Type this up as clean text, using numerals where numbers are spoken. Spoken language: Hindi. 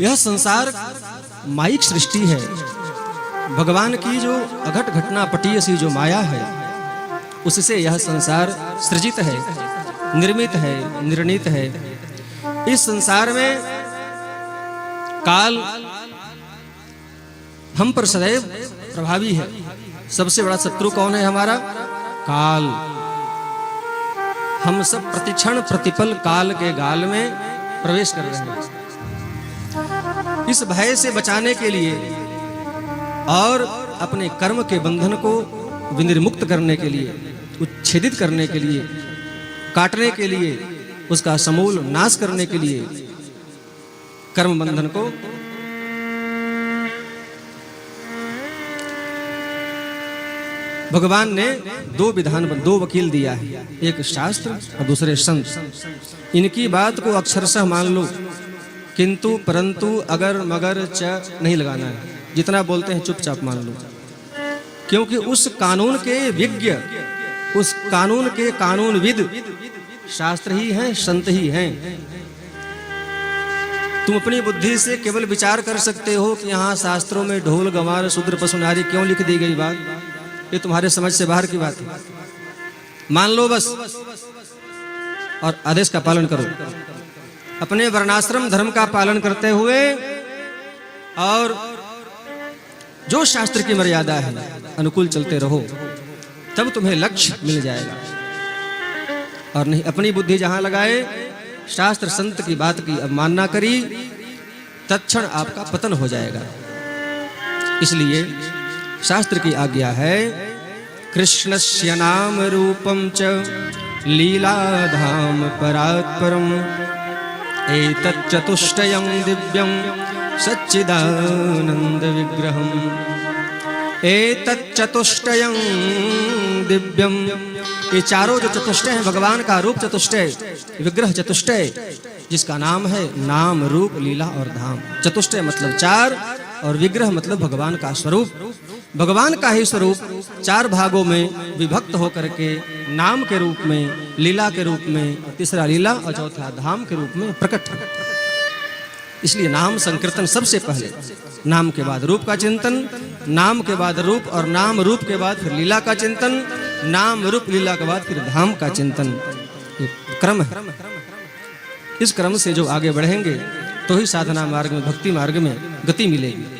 यह संसार माइक सृष्टि है। भगवान की जो अघट घटना पटी सी जो माया है, उससे यह संसार सृजित है, निर्मित है, निर्णीत है। इस संसार में काल हम पर सदैव प्रभावी है। सबसे बड़ा शत्रु कौन है हमारा? काल। हम सब प्रतिक्षण प्रतिपल काल के गाल में प्रवेश कर रहे हैं। इस भय से बचाने के लिए और अपने कर्म के बंधन को विनिर्मुक्त करने के लिए, उच्छेदित करने के लिए, काटने के लिए, उसका समूल नाश करने के लिए कर्म बंधन को भगवान ने दो वकील दिया है, एक शास्त्र और दूसरे संत। इनकी बात को अक्षरशः मान लो, किंतु परंतु अगर मगर च नहीं लगाना है। जितना बोलते हैं चुपचाप मान लो, क्योंकि उस कानून के विज्ञ, उस कानून के कानूनविद शास्त्र ही हैं, संत ही हैं। तुम अपनी बुद्धि से केवल विचार कर सकते हो कि यहाँ शास्त्रों में ढोल गंवार शूद्र पशु नारी क्यों लिख दी गई बात, ये तुम्हारे समझ से बाहर की बात है। मान लो बस और आदेश का पालन करो, अपने वर्णाश्रम धर्म का पालन करते हुए, और जो शास्त्र की मर्यादा है अनुकूल चलते रहो, तब तुम्हें लक्ष्य मिल जाएगा। और नहीं अपनी बुद्धि जहां लगाए, शास्त्र संत की बात की अवमानना करी, तत्क्षण आपका पतन हो जाएगा। इसलिए शास्त्र की आज्ञा है, कृष्णस्य नाम रूपम च लीलाधाम परात्परम एतत् चतुष्टयं दिव्यं सच्चिदानंद विग्रहम। एतत् चतुष्टयं दिव्यम, ये चारों जो चतुष्टय हैं, भगवान का रूप चतुष्टय, विग्रह चतुष्टय, जिसका नाम है नाम रूप लीला और धाम। चतुष्टय मतलब चार और विग्रह मतलब भगवान का स्वरूप। भगवान का ही स्वरूप चार भागों में विभक्त होकर के नाम के रूप में, लीला के रूप में, तीसरा लीला और चौथा धाम के रूप में प्रकट है। इसलिए नाम संकीर्तन सबसे पहले, नाम के बाद रूप का चिंतन, नाम के बाद रूप, और नाम रूप के बाद फिर लीला का चिंतन, नाम रूप लीला के बाद फिर धाम का चिंतन। ये क्रम है। इस क्रम से जो आगे बढ़ेंगे तो ही साधना मार्ग में, भक्ति मार्ग में गति मिलेगी।